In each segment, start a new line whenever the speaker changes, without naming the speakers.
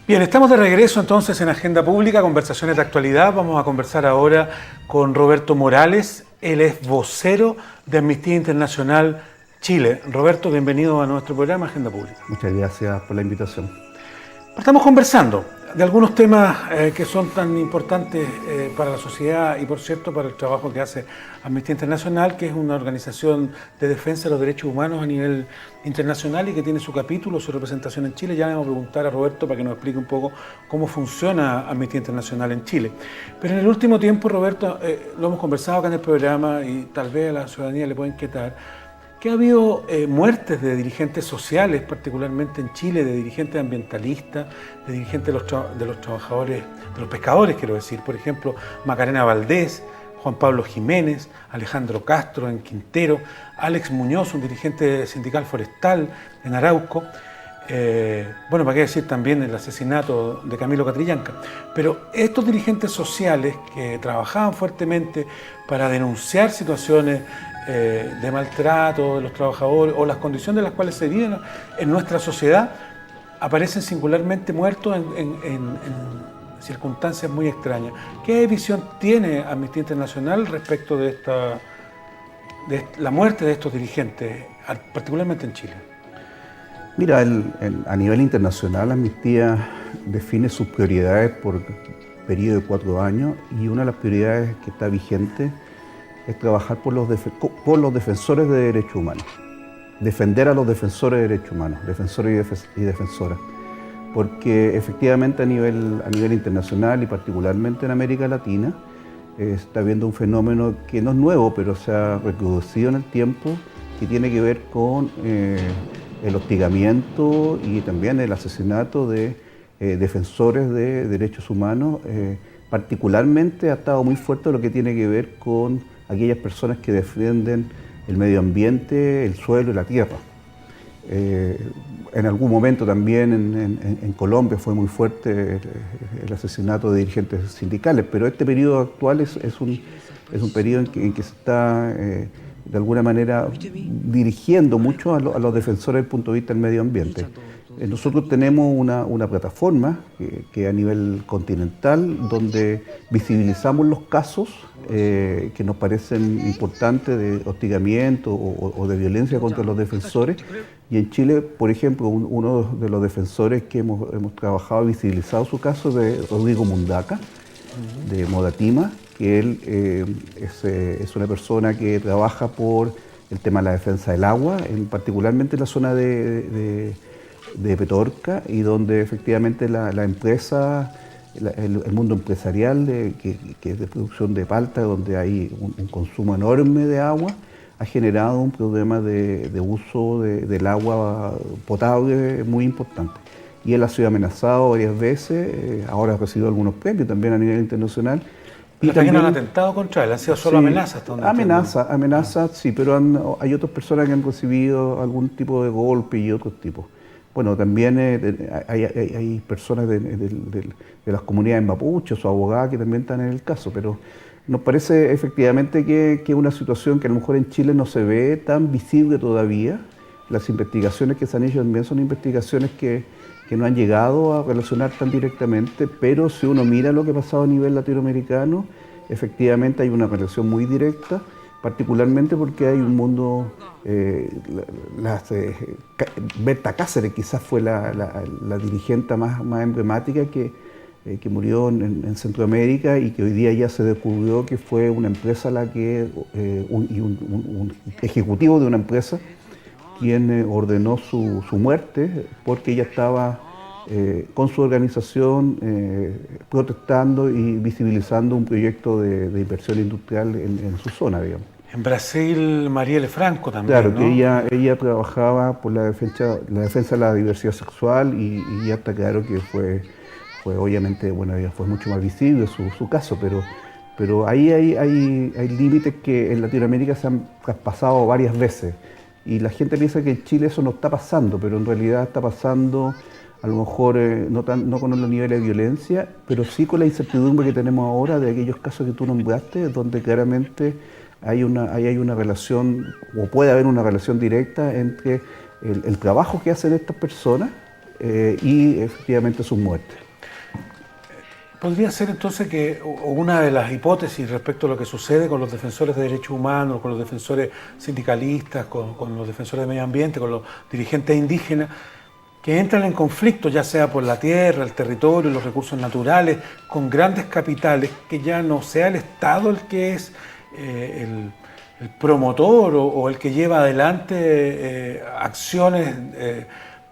Bien, estamos de regreso entonces en Agenda Pública, conversaciones de actualidad. Vamos a conversar ahora con Roberto Morales. Él es vocero de Amnistía Internacional Chile. Roberto, bienvenido a nuestro programa Agenda Pública.
Muchas gracias por la invitación.
Estamos conversando de algunos temas que son tan importantes para la sociedad y, por cierto, para el trabajo que hace Amnistía Internacional, que es una organización de defensa de los derechos humanos a nivel internacional y que tiene su capítulo, su representación en Chile. Ya le vamos a preguntar a Roberto para que nos explique un poco cómo funciona Amnistía Internacional en Chile. Pero en el último tiempo, Roberto, lo hemos conversado acá en el programa y tal vez a la ciudadanía le puede inquietar, que ha habido muertes de dirigentes sociales, particularmente en Chile, de dirigentes ambientalistas, de dirigentes de los trabajadores, de los pescadores, quiero decir. Por ejemplo, Macarena Valdés, Juan Pablo Jiménez, Alejandro Castro en Quintero, Alex Muñoz, un dirigente sindical forestal en Arauco. Bueno, para qué decir también el asesinato de Camilo Catrillanca. Pero estos dirigentes sociales que trabajaban fuertemente para denunciar situaciones de maltrato de los trabajadores o las condiciones en las cuales se viven en nuestra sociedad, aparecen singularmente muertos en circunstancias muy extrañas. ¿Qué visión tiene Amnistía Internacional respecto de la muerte de estos dirigentes, particularmente en Chile?
Mira, a nivel internacional, Amnistía define sus prioridades por periodo de 4 años y una de las prioridades que está vigente es trabajar por los defensores de derechos humanos, defender a los defensores de derechos humanos, defensores y defensoras, porque efectivamente a nivel internacional y particularmente en América Latina está habiendo un fenómeno que no es nuevo, pero se ha reproducido en el tiempo, que tiene que ver con el hostigamiento y también el asesinato de defensores de derechos humanos. Particularmente ha estado muy fuerte lo que tiene que ver con aquellas personas que defienden el medio ambiente, el suelo y la tierra. En algún momento también en Colombia fue muy fuerte el asesinato de dirigentes sindicales, pero este periodo actual es un periodo en que se está de alguna manera dirigiendo mucho a los defensores desde el punto de vista del medio ambiente. Nosotros tenemos una plataforma que a nivel continental, donde visibilizamos los casos que nos parecen importantes de hostigamiento o de violencia contra los defensores. Y en Chile, por ejemplo, uno de los defensores que hemos trabajado y visibilizado su caso es de Rodrigo Mundaca, de Modatima, que él es una persona que trabaja por el tema de la defensa del agua, particularmente en la zona de Petorca, y donde efectivamente la empresa, el mundo empresarial que es de producción de palta, donde hay un consumo enorme de agua, ha generado un problema de uso del agua potable muy importante. Y él ha sido amenazado varias veces, ahora ha recibido algunos premios también a nivel internacional.
Pero también han atentado contra él, han sido solo amenazas.
Amenazas, sí, pero hay otras personas que han recibido algún tipo de golpe y otros tipos. Bueno, también hay personas de las comunidades mapuches o abogadas que también están en el caso, pero nos parece efectivamente que es una situación que a lo mejor en Chile no se ve tan visible todavía. Las investigaciones que se han hecho también son investigaciones que no han llegado a relacionar tan directamente, pero si uno mira lo que ha pasado a nivel latinoamericano, efectivamente hay una relación muy directa, particularmente porque hay un mundo, Berta Cáceres quizás fue la dirigente más emblemática que murió en Centroamérica y que hoy día ya se descubrió que fue una empresa un ejecutivo de una empresa quien ordenó su muerte porque ella estaba con su organización protestando y visibilizando un proyecto de inversión industrial en su zona, digamos.
En Brasil, Marielle Franco también,
claro,
¿no?
Que ella trabajaba por la defensa de la diversidad sexual y ya está claro que fue obviamente, bueno, ya fue mucho más visible su caso, pero ahí hay límites que en Latinoamérica se han traspasado varias veces. Y la gente piensa que en Chile eso no está pasando, pero en realidad está pasando a lo mejor no con los niveles de violencia, pero sí con la incertidumbre que tenemos ahora de aquellos casos que tú nombraste, donde claramente hay una relación, o puede haber una relación directa entre el trabajo que hacen estas personas y efectivamente sus muertes.
¿Podría ser entonces que una de las hipótesis respecto a lo que sucede con los defensores de derechos humanos, con los defensores sindicalistas, con los defensores de medio ambiente, con los dirigentes indígenas, que entran en conflicto, ya sea por la tierra, el territorio, los recursos naturales, con grandes capitales, que ya no sea el Estado el que es el promotor o el que lleva adelante acciones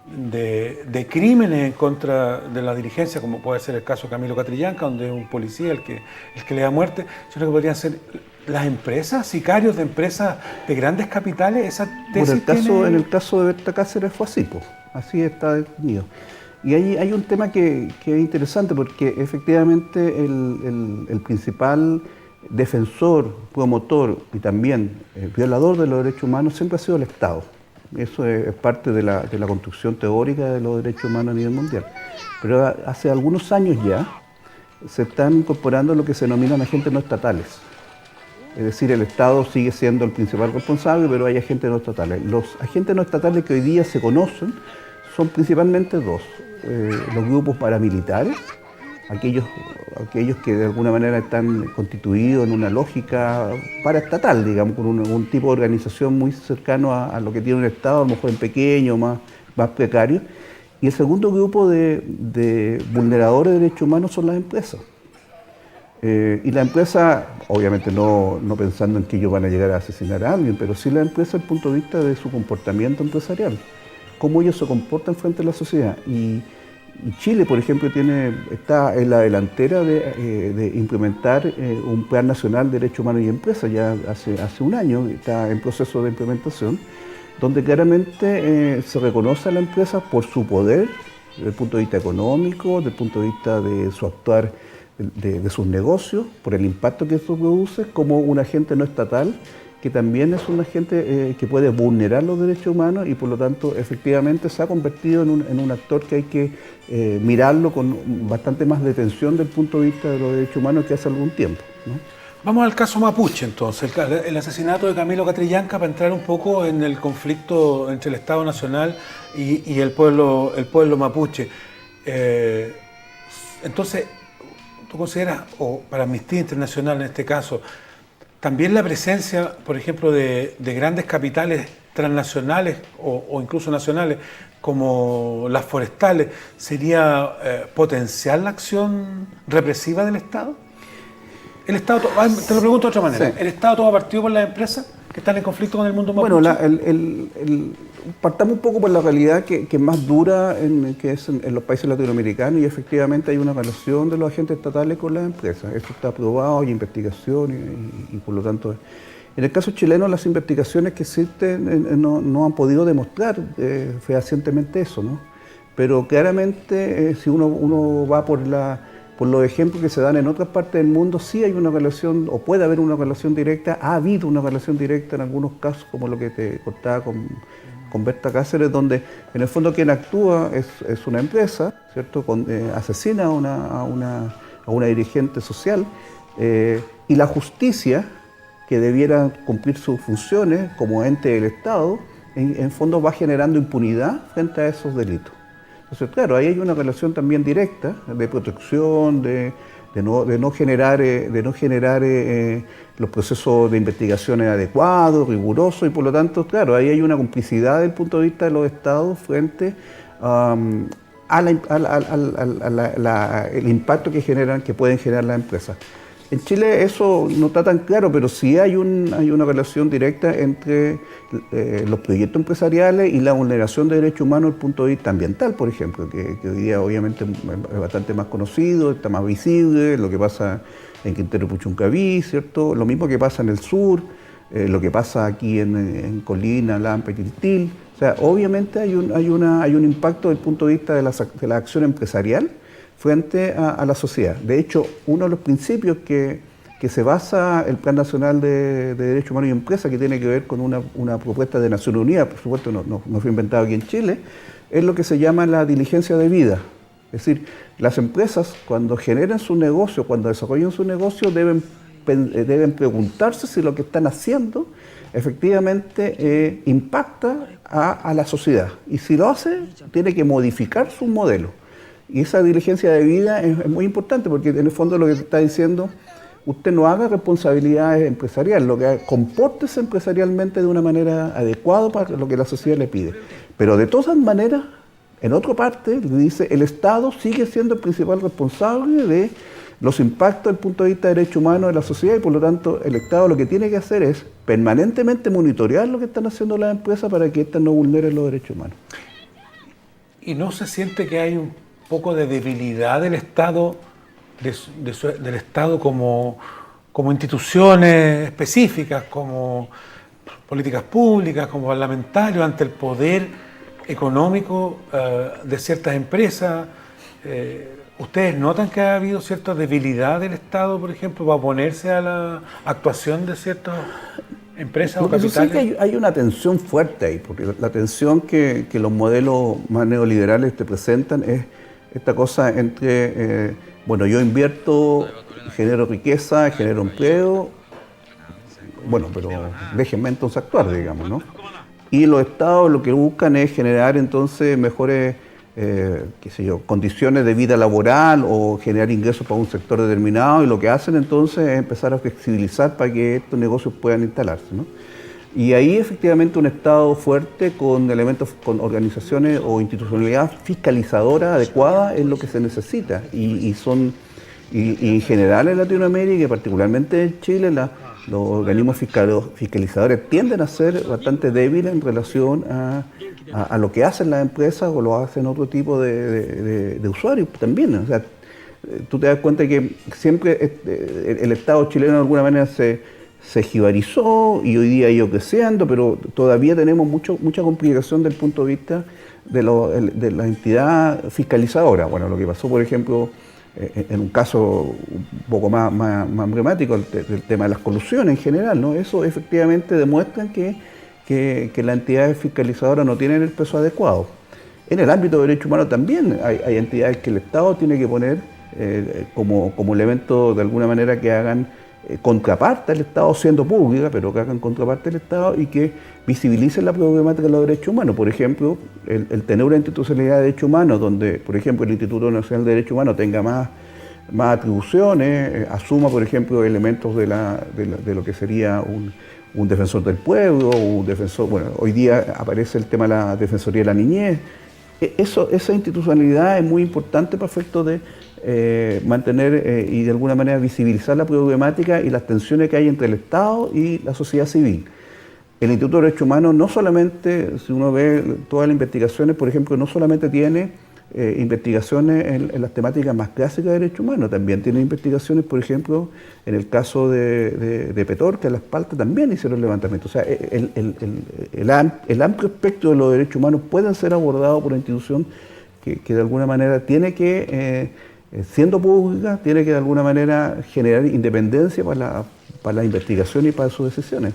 de crímenes en contra de la dirigencia, como puede ser el caso de Camilo Catrillanca, donde es un policía el que le da muerte, sino que podrían ser las empresas, sicarios de empresas de grandes capitales. Esa tesis
en el caso de Berta Cáceres fue así, pues, así está definido. Y hay un tema que es interesante, porque efectivamente el principal defensor, promotor y también violador de los derechos humanos siempre ha sido el Estado. Eso es parte de la construcción teórica de los derechos humanos a nivel mundial. Pero hace algunos años ya se están incorporando lo que se denominan agentes no estatales. Es decir, el Estado sigue siendo el principal responsable, pero hay agentes no estatales. Los agentes no estatales que hoy día se conocen son principalmente dos. Los grupos paramilitares, aquellos que de alguna manera están constituidos en una lógica paraestatal, digamos, con un tipo de organización muy cercano a lo que tiene un Estado, a lo mejor en pequeño, más precario. Y el segundo grupo de vulneradores de derechos humanos son las empresas. Y la empresa, obviamente no pensando en que ellos van a llegar a asesinar a alguien, pero sí la empresa desde el punto de vista de su comportamiento empresarial, cómo ellos se comportan frente a la sociedad. Y Chile, por ejemplo, está en la delantera de implementar un Plan Nacional de Derechos Humanos y Empresas, ya hace un año, está en proceso de implementación, donde claramente se reconoce a la empresa por su poder, desde el punto de vista económico, desde el punto de vista de su actuar, de sus negocios, por el impacto que eso produce, como un agente no estatal, que también es un agente que puede vulnerar los derechos humanos y por lo tanto efectivamente se ha convertido en un actor que hay que mirarlo con bastante más detención desde el punto de vista de los derechos humanos que hace algún tiempo, ¿no?
Vamos al caso mapuche entonces, el asesinato de Camilo Catrillanca, para entrar un poco en el conflicto entre el Estado Nacional y el pueblo mapuche. Entonces, ¿tú consideras, o para Amnistía Internacional en este caso, también la presencia, por ejemplo, de grandes capitales transnacionales o incluso nacionales, como las forestales, sería potenciar la acción represiva del Estado? ¿El Estado, te lo pregunto de otra manera, sí, ¿el Estado toma partido por las empresas que están en conflicto con el mundo mapuche?
Bueno, partamos un poco por la realidad que es más dura que es en los países latinoamericanos, y efectivamente hay una relación de los agentes estatales con las empresas. Eso está aprobado, hay investigación y por lo tanto... En el caso chileno, las investigaciones que existen no han podido demostrar fehacientemente eso, ¿no? Pero claramente, si uno va por los ejemplos que se dan en otras partes del mundo, sí hay una relación, o puede haber una relación directa, ha habido una relación directa en algunos casos, como lo que te contaba con Berta Cáceres, donde en el fondo quien actúa es una empresa, ¿cierto? Asesina a una dirigente social, y la justicia, que debiera cumplir sus funciones como ente del Estado, en fondo va generando impunidad frente a esos delitos. Entonces, claro, ahí hay una relación también directa de protección, de no generar los procesos de investigaciones adecuados, rigurosos, y por lo tanto, claro, ahí hay una complicidad desde el punto de vista de los Estados frente al impacto que pueden generar las empresas. En Chile eso no está tan claro, pero sí hay una relación directa entre los proyectos empresariales y la vulneración de derechos humanos desde el punto de vista ambiental, por ejemplo, que hoy día obviamente es bastante más conocido, está más visible, lo que pasa en Quintero Puchuncaví, ¿cierto? Lo mismo que pasa en el sur, lo que pasa aquí en Colina, Lampa y Quintil. O sea, obviamente hay un impacto desde el punto de vista de la acción empresarial frente a la sociedad. De hecho, uno de los principios que se basa el Plan Nacional de Derechos Humanos y Empresas, que tiene que ver con una propuesta de Naciones Unidas, por supuesto no fue inventado aquí en Chile, es lo que se llama la diligencia debida. Es decir, las empresas cuando generan su negocio, cuando desarrollan su negocio, deben deben preguntarse si lo que están haciendo efectivamente impacta a la sociedad. Y si lo hace, tiene que modificar su modelo. Y esa diligencia de vida es muy importante, porque en el fondo lo que está diciendo, usted no haga responsabilidades empresariales, compórtese empresarialmente de una manera adecuada para lo que la sociedad le pide. Pero de todas maneras, en otra parte, le dice, el Estado sigue siendo el principal responsable de los impactos desde el punto de vista de derechos humanos de la sociedad, y por lo tanto el Estado lo que tiene que hacer es permanentemente monitorear lo que están haciendo las empresas para que éstas no vulneren los derechos humanos.
¿Y no se siente que hay un poco de debilidad del Estado, del Estado como instituciones específicas, como políticas públicas, como parlamentarios, ante el poder económico de ciertas empresas? ¿Ustedes notan que ha habido cierta debilidad del Estado, por ejemplo, para oponerse a la actuación de ciertas empresas o capitales?
Sí que hay una tensión fuerte ahí, porque la tensión que los modelos más neoliberales te presentan es esta cosa entre, bueno, yo invierto, genero riqueza, genero empleo, bueno, pero déjenme entonces actuar, digamos, ¿no? Y los estados lo que buscan es generar entonces mejores, qué sé yo, condiciones de vida laboral o generar ingresos para un sector determinado, y lo que hacen entonces es empezar a flexibilizar para que estos negocios puedan instalarse, ¿no? Y ahí efectivamente un Estado fuerte con elementos, con organizaciones o institucionalidad fiscalizadora adecuada es lo que se necesita. Y en general en Latinoamérica y particularmente en Chile, los organismos fiscalizadores tienden a ser bastante débiles en relación a lo que hacen las empresas o lo hacen otro tipo de usuarios también. O sea, tú te das cuenta que siempre el Estado chileno de alguna manera se jibarizó y hoy día ha ido creciendo, pero todavía tenemos mucha complicación del punto de vista de la entidad fiscalizadora. Bueno, lo que pasó, por ejemplo, en un caso un poco más emblemático, el tema de las colusiones en general, ¿no? Eso efectivamente demuestra que las entidades fiscalizadoras no tienen el peso adecuado. En el ámbito de derechos humanos también hay entidades que el Estado tiene que poner como elemento de alguna manera que hagan contraparte al Estado siendo pública, pero que hagan contraparte al Estado y que visibilicen la problemática de los derechos humanos. Por ejemplo, el tener una institucionalidad de derechos humanos donde, por ejemplo, el Instituto Nacional de Derechos Humanos tenga más atribuciones, asuma, por ejemplo, elementos de lo que sería un defensor del pueblo, un defensor, bueno, hoy día aparece el tema de la Defensoría de la Niñez. Esa institucionalidad es muy importante para efectos de mantener y de alguna manera visibilizar la problemática y las tensiones que hay entre el Estado y la sociedad civil. El Instituto de Derechos Humanos no solamente, si uno ve todas las investigaciones, por ejemplo, no solamente tiene investigaciones en las temáticas más clásicas de derechos humanos, también tiene investigaciones, por ejemplo, en el caso de Petorca, en Las Paltas, también hicieron levantamientos. O sea, el amplio espectro de los derechos humanos pueden ser abordados por una institución que de alguna manera tiene que, siendo pública, tiene que de alguna manera generar independencia para la investigación y para sus decisiones.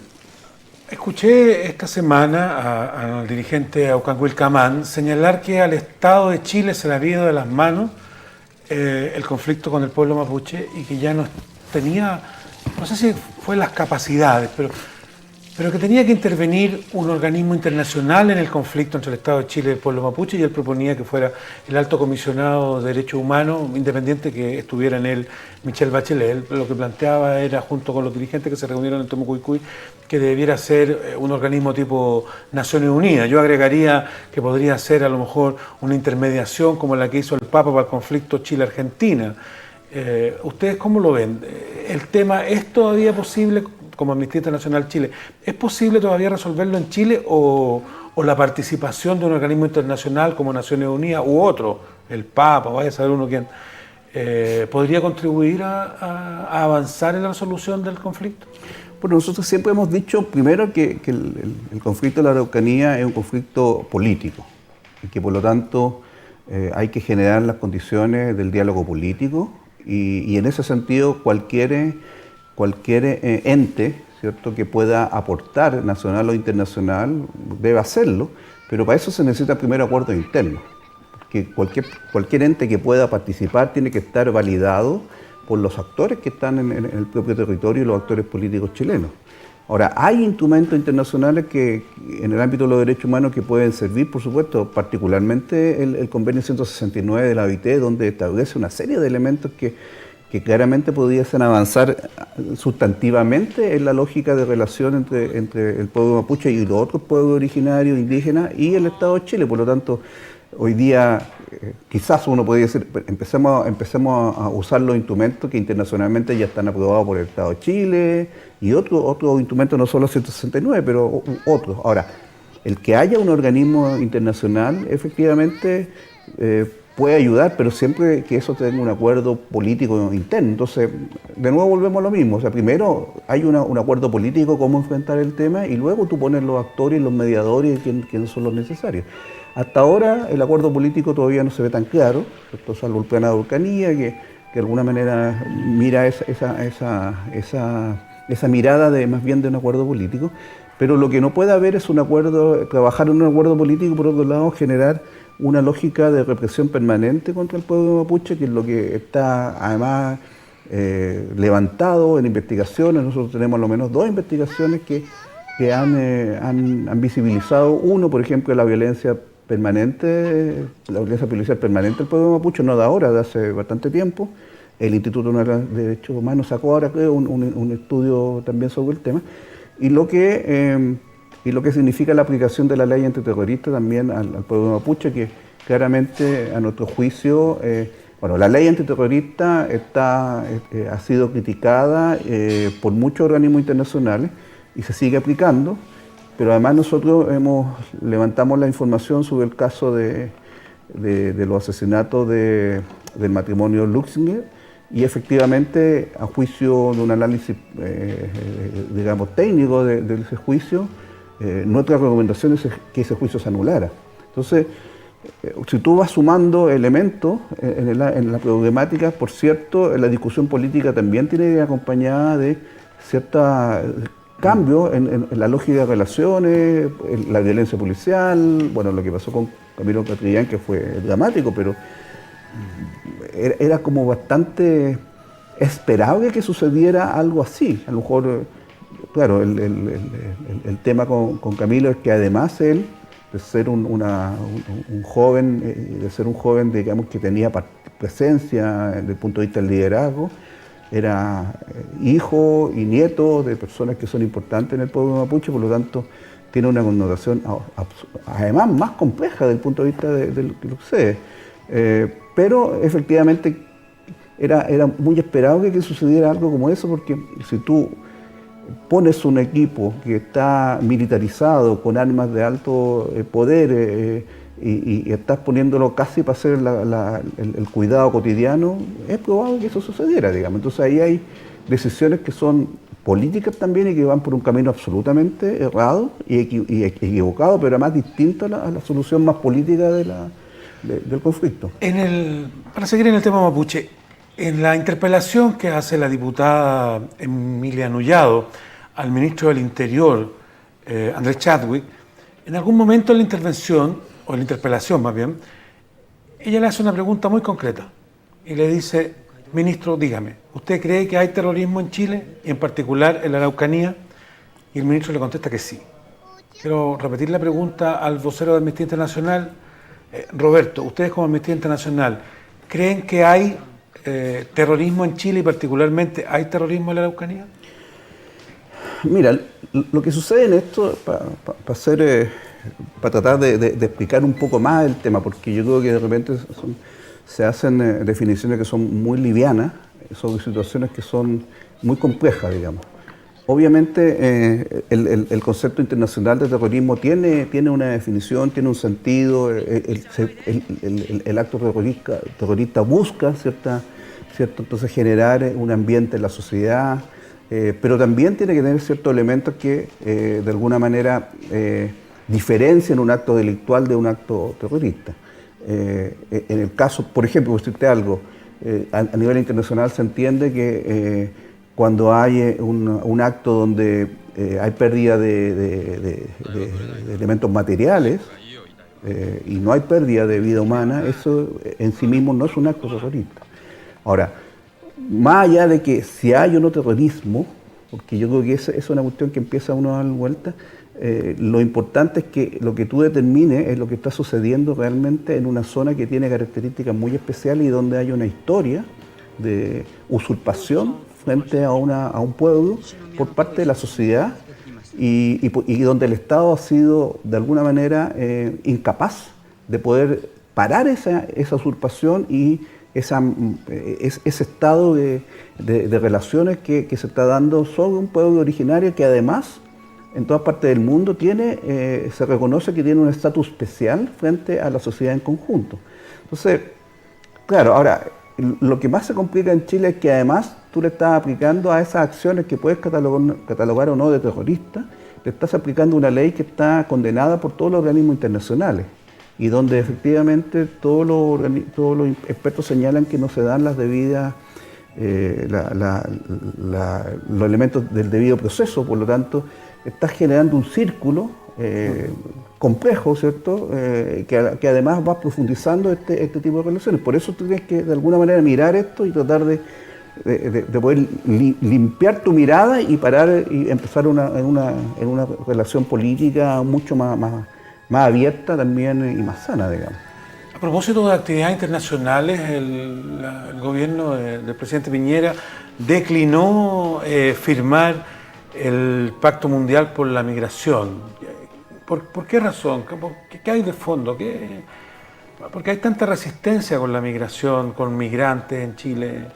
Escuché esta semana al dirigente Aucán Camán señalar que al Estado de Chile se le había ido de las manos el conflicto con el pueblo mapuche y que ya no tenía, no sé si fue las capacidades, pero que tenía que intervenir un organismo internacional en el conflicto entre el Estado de Chile y el pueblo mapuche, y él proponía que fuera el Alto Comisionado de Derechos Humanos, independiente que estuviera en él Michelle Bachelet. Él lo que planteaba era, junto con los dirigentes que se reunieron en Tomucuicui, que debiera ser un organismo tipo Naciones Unidas. Yo agregaría que podría ser a lo mejor una intermediación como la que hizo el Papa para el conflicto Chile-Argentina. ¿Ustedes cómo lo ven? ¿El tema es todavía posible como Amnistía Internacional Chile? ¿Es posible todavía resolverlo en Chile o la participación de un organismo internacional como Naciones Unidas u otro, el Papa, vaya a saber uno quién, podría contribuir a avanzar en la resolución del conflicto?
Bueno, nosotros siempre hemos dicho, primero, que el conflicto de la Araucanía es un conflicto político y que por lo tanto hay que generar las condiciones del diálogo político y en ese sentido cualquier ente, ¿cierto?, que pueda aportar nacional o internacional debe hacerlo, pero para eso se necesita primero acuerdos internos, porque cualquier ente que pueda participar tiene que estar validado por los actores que están en el propio territorio y los actores políticos chilenos. Ahora, hay instrumentos internacionales que en el ámbito de los derechos humanos que pueden servir, por supuesto, particularmente el convenio 169 de la OIT, donde establece una serie de elementos que claramente pudiesen avanzar sustantivamente en la lógica de relación entre el pueblo mapuche y los otros pueblos originarios, indígenas y el Estado de Chile. Por lo tanto, hoy día quizás uno podría decir, empecemos a usar los instrumentos que internacionalmente ya están aprobados por el Estado de Chile y otros instrumentos, no solo el 169, pero otros. Ahora, el que haya un organismo internacional efectivamente puede ayudar, pero siempre que eso tenga un acuerdo político interno. Entonces, de nuevo volvemos a lo mismo. O sea, primero hay un acuerdo político, cómo enfrentar el tema, y luego tú pones los actores y los mediadores, quiénes son los necesarios. Hasta ahora el acuerdo político todavía no se ve tan claro, ¿cierto? Salvo el plan de Araucanía, que de alguna manera mira esa mirada más bien de un acuerdo político, pero lo que no puede haber es un acuerdo, trabajar en un acuerdo político, por otro lado generar una lógica de represión permanente contra el pueblo mapuche, que es lo que está además levantado en investigaciones. Nosotros tenemos al menos 2 investigaciones que han visibilizado, uno, por ejemplo, la violencia policial permanente del pueblo mapuche, no de ahora, de hace bastante tiempo. El Instituto de Derechos Humanos sacó ahora, creo, un estudio también sobre el tema, y lo que significa la aplicación de la ley antiterrorista también al pueblo mapuche, que claramente, a nuestro juicio, la ley antiterrorista ha sido criticada por muchos organismos internacionales y se sigue aplicando, pero además nosotros levantamos la información sobre el caso de los asesinatos del matrimonio Luxinger, y efectivamente, a juicio de un análisis, técnico de ese juicio, nuestra recomendación es que ese juicio se anulara. Entonces, si tú vas sumando elementos en la problemática, por cierto, la discusión política también tiene que ir acompañada de ciertos cambios en la lógica de relaciones, en la violencia policial, bueno, lo que pasó con Camilo Catrillan, que fue dramático, pero era como bastante esperable que sucediera algo así. A lo mejor, claro, el tema con Camilo es que además él, de ser un joven, digamos, que tenía presencia desde el punto de vista del liderazgo, era hijo y nieto de personas que son importantes en el pueblo mapuche, por lo tanto tiene una connotación además más compleja desde el punto de vista de lo que sucede. Pero efectivamente era muy esperado que sucediera algo como eso, porque si tú pones un equipo que está militarizado con armas de alto poder y estás poniéndolo casi para hacer el cuidado cotidiano, es probable que eso sucediera, digamos. Entonces ahí hay decisiones que son políticas también y que van por un camino absolutamente errado y equivocado, pero además distinto a la solución más política del conflicto.
Para seguir en el tema mapuche, en la interpelación que hace la diputada Emilia Nullado al ministro del Interior, Andrés Chadwick, en algún momento en la intervención, o en la interpelación más bien, ella le hace una pregunta muy concreta y le dice: ministro, dígame, ¿usted cree que hay terrorismo en Chile, y en particular en la Araucanía? Y el ministro le contesta que sí. Quiero repetir la pregunta al vocero de Amnistía Internacional. Roberto, ustedes como Amnistía Internacional, ¿creen que hay terrorismo en Chile y particularmente hay terrorismo en la Araucanía?
Mira, lo que sucede en esto, para tratar de explicar un poco más el tema, porque yo creo que de repente se hacen definiciones que son muy livianas sobre situaciones que son muy complejas, digamos. Obviamente el concepto internacional de terrorismo tiene una definición, tiene un sentido, el acto terrorista busca entonces generar un ambiente en la sociedad, pero también tiene que tener ciertos elementos que de alguna manera diferencian un acto delictual de un acto terrorista. En el caso, por ejemplo, por decirte algo, a nivel internacional se entiende que cuando hay un acto donde hay pérdida de elementos materiales y no hay pérdida de vida humana, eso en sí mismo no es un acto terrorista. Ahora, más allá de que si hay o no terrorismo, porque yo creo que esa es una cuestión que empieza uno a dar vuelta, lo importante es que lo que tú determines es lo que está sucediendo realmente en una zona que tiene características muy especiales y donde hay una historia de usurpación frente a un pueblo por parte de la sociedad y donde el Estado ha sido de alguna manera incapaz de poder parar esa usurpación y ese estado de relaciones que se está dando sobre un pueblo originario que además en todas partes del mundo se reconoce que tiene un estatus especial frente a la sociedad en conjunto. Entonces, claro, ahora, lo que más se complica en Chile es que además tú le estás aplicando a esas acciones que puedes catalogar o no de terroristas, le estás aplicando una ley que está condenada por todos los organismos internacionales y donde efectivamente todos los expertos señalan que no se dan las debidas, los elementos del debido proceso, por lo tanto, estás generando un círculo complejo, ¿cierto? Que además va profundizando este tipo de relaciones. Por eso tú tienes que de alguna manera mirar esto y tratar de poder limpiar tu mirada y parar y empezar en una relación política mucho más abierta también y más sana, digamos.
A propósito de actividades internacionales, el gobierno del presidente Piñera declinó firmar el Pacto Mundial por la Migración. ¿Por qué razón? ¿Qué hay de fondo? ¿Por qué hay tanta resistencia con la migración, con migrantes en Chile?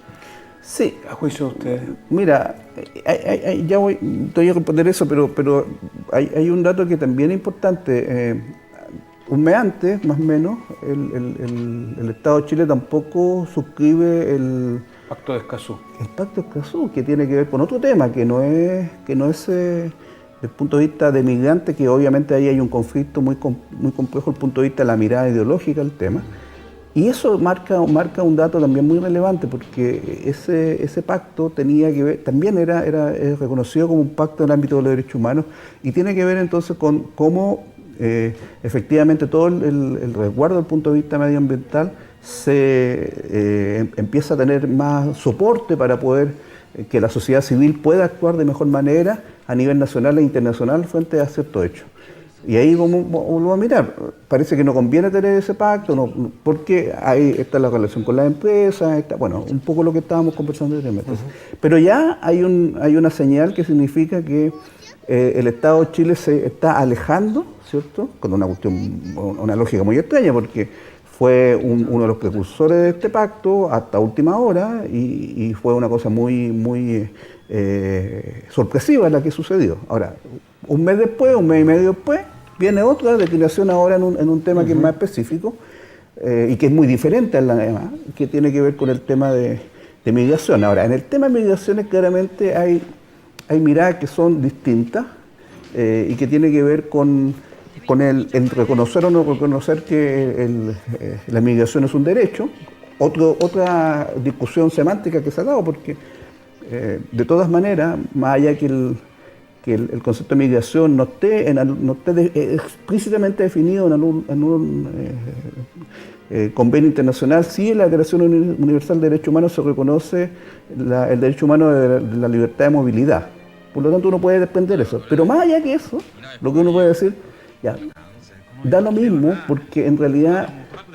Sí.
¿A juicio de ustedes?
Mira, te voy a responder eso, pero hay un dato que también es importante. Un mes antes, más o menos, el Estado de Chile tampoco suscribe el
Pacto de Escazú. El
Pacto de Escazú, que tiene que ver con otro tema, que no es desde el punto de vista de migrantes, que obviamente ahí hay un conflicto muy complejo desde el punto de vista de la mirada ideológica del tema. Y eso marca un dato también muy relevante, porque ese pacto tenía que ver, también era reconocido como un pacto en el ámbito de los derechos humanos, y tiene que ver entonces con cómo efectivamente todo el resguardo desde el punto de vista medioambiental empieza a tener más soporte para poder que la sociedad civil pueda actuar de mejor manera a nivel nacional e internacional frente a ciertos hechos. Y ahí vamos a mirar, parece que no conviene tener ese pacto, porque ahí está la relación con las empresas, bueno, un poco lo que estábamos conversando anteriormente. Pero ya hay una señal que significa que el Estado de Chile se está alejando, ¿cierto? Con una lógica muy extraña, porque fue uno de los precursores de este pacto hasta última hora y fue una cosa muy sorpresiva la que sucedió. Ahora, un mes y medio después, viene otra declinación ahora en un tema que es más específico y que es muy diferente a la demás, que tiene que ver con el tema de migración. Ahora, en el tema de migraciones claramente hay miradas que son distintas y que tiene que ver con el reconocer o no reconocer que la migración es un derecho. Otra discusión semántica que se ha dado, porque de todas maneras, más allá que el concepto de migración no esté explícitamente definido en un convenio internacional, sí en la Declaración Universal de Derechos Humanos se reconoce el derecho humano de la libertad de movilidad. Por lo tanto, uno puede desprender eso. Pero más allá que eso, lo que uno puede decir, ya, da lo mismo, porque en realidad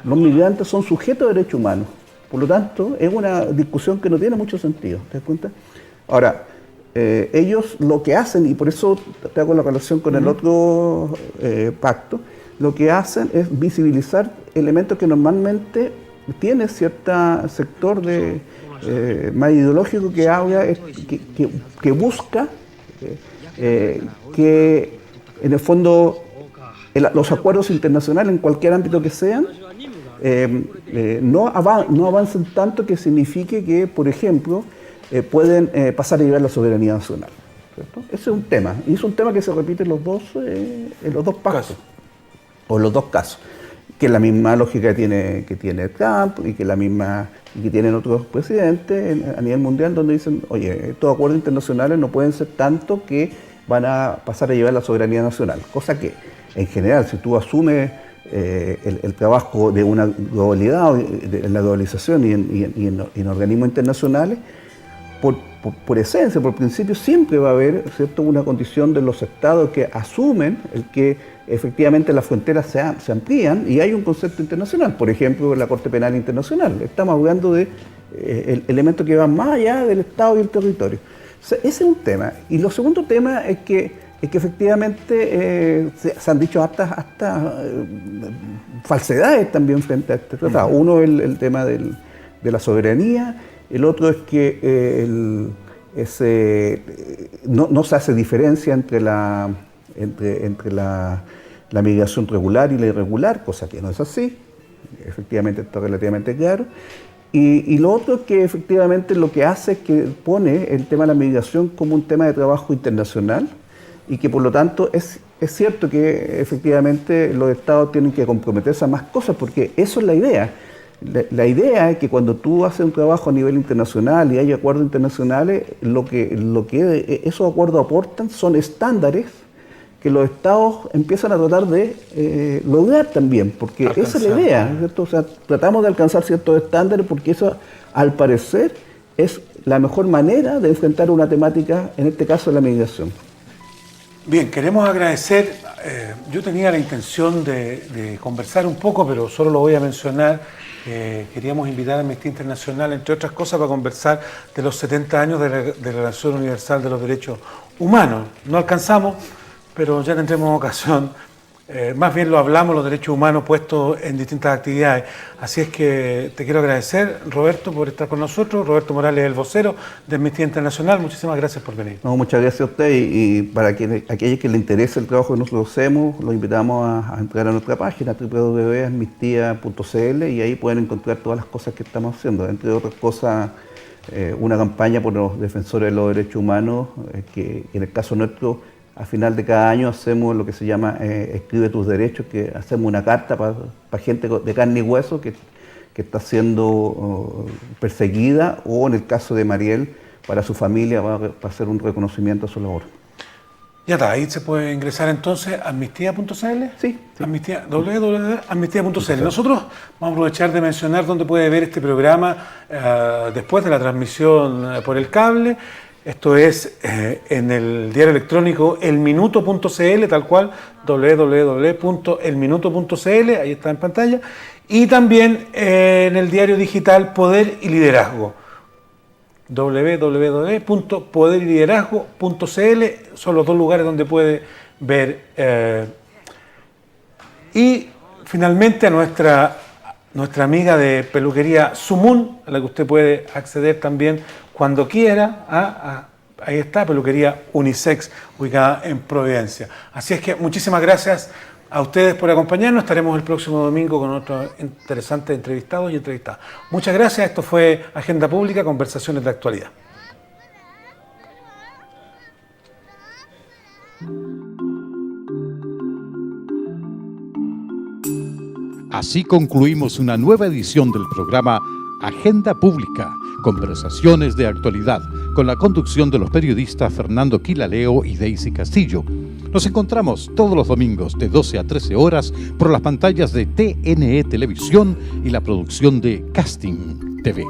los migrantes son sujetos de derechos humanos. Por lo tanto, es una discusión que no tiene mucho sentido, ¿te das cuenta? Ahora, ellos lo que hacen, y por eso te hago la relación con el otro pacto, lo que hacen es visibilizar elementos que normalmente tiene cierto sector más ideológico que habla, que busca que en el fondo los acuerdos internacionales en cualquier ámbito que sean no avancen tanto que signifique que, por ejemplo, pueden pasar a llevar la soberanía nacional, ¿cierto? Ese es un tema, y es un tema que se repite en los dos pactos, o en los dos casos, que es la misma lógica que tiene Trump y que tienen otros presidentes a nivel mundial, donde dicen, oye, estos acuerdos internacionales no pueden ser tanto que van a pasar a llevar la soberanía nacional, cosa que en general, si tú asumes el trabajo de una globalidad, en la globalización y en organismos internacionales, por esencia, por principio, siempre va a haber, ¿cierto?, una condición de los estados que asumen el que efectivamente las fronteras se amplían y hay un concepto internacional, por ejemplo, la Corte Penal Internacional. Estamos hablando de elementos que van más allá del Estado y el territorio. O sea, ese es un tema. Y lo segundo tema es que efectivamente se han dicho hasta falsedades también frente a este tratado. Uno es el tema de la soberanía. El otro es que no se hace diferencia entre la migración regular y la irregular, cosa que no es así, efectivamente está relativamente claro. Y lo otro es que efectivamente lo que hace es que pone el tema de la migración como un tema de trabajo internacional y que por lo tanto es cierto que efectivamente los estados tienen que comprometerse a más cosas, porque eso es la idea. La idea es que cuando tú haces un trabajo a nivel internacional y hay acuerdos internacionales, lo que esos acuerdos aportan son estándares que los estados empiezan a tratar de lograr también, porque esa es la idea, ¿cierto? O sea, tratamos de alcanzar ciertos estándares porque eso, al parecer, es la mejor manera de enfrentar una temática, en este caso la migración.
Bien, queremos agradecer, yo tenía la intención de conversar un poco, pero solo lo voy a mencionar. Queríamos invitar a Amnistía Internacional, entre otras cosas, para conversar de los 70 años de la Declaración Universal de los Derechos Humanos. No alcanzamos, pero ya tendremos ocasión. Más bien lo hablamos, los derechos humanos puestos en distintas actividades. Así es que te quiero agradecer, Roberto, por estar con nosotros. Roberto Morales, el vocero de Amnistía Internacional. Muchísimas gracias por venir.
No, muchas gracias a usted y para aquellos que les interese el trabajo que nosotros hacemos, los invitamos a entrar a nuestra página www.amnistia.cl y ahí pueden encontrar todas las cosas que estamos haciendo. Entre otras cosas, una campaña por los defensores de los derechos humanos, que en el caso nuestro, a final de cada año hacemos lo que se llama Escribe tus derechos, que hacemos una carta para gente de carne y hueso que está siendo perseguida, o en el caso de Mariel, para su familia, para hacer un reconocimiento a su labor.
Ya está, ahí se puede ingresar entonces a amnistía.cl.
Sí.
www.amnistía.cl. Nosotros vamos a aprovechar de mencionar dónde puede ver este programa después de la transmisión por el cable. Esto es en el diario electrónico elminuto.cl, tal cual, www.elminuto.cl, ahí está en pantalla. Y también en el diario digital Poder y Liderazgo, www.poderyliderazgo.cl, son los dos lugares donde puede ver. Y finalmente a nuestra amiga de peluquería Sumun, a la que usted puede acceder también cuando quiera. Ahí está, peluquería Unisex, ubicada en Providencia. Así es que muchísimas gracias a ustedes por acompañarnos. Estaremos el próximo domingo con otros interesantes entrevistados y entrevistadas. Muchas gracias. Esto fue Agenda Pública, conversaciones de actualidad.
Así concluimos una nueva edición del programa Agenda Pública, conversaciones de actualidad, con la conducción de los periodistas Fernando Quilaleo y Daisy Castillo. Nos encontramos todos los domingos de 12 a 13 horas por las pantallas de TNE Televisión y la producción de Casting TV.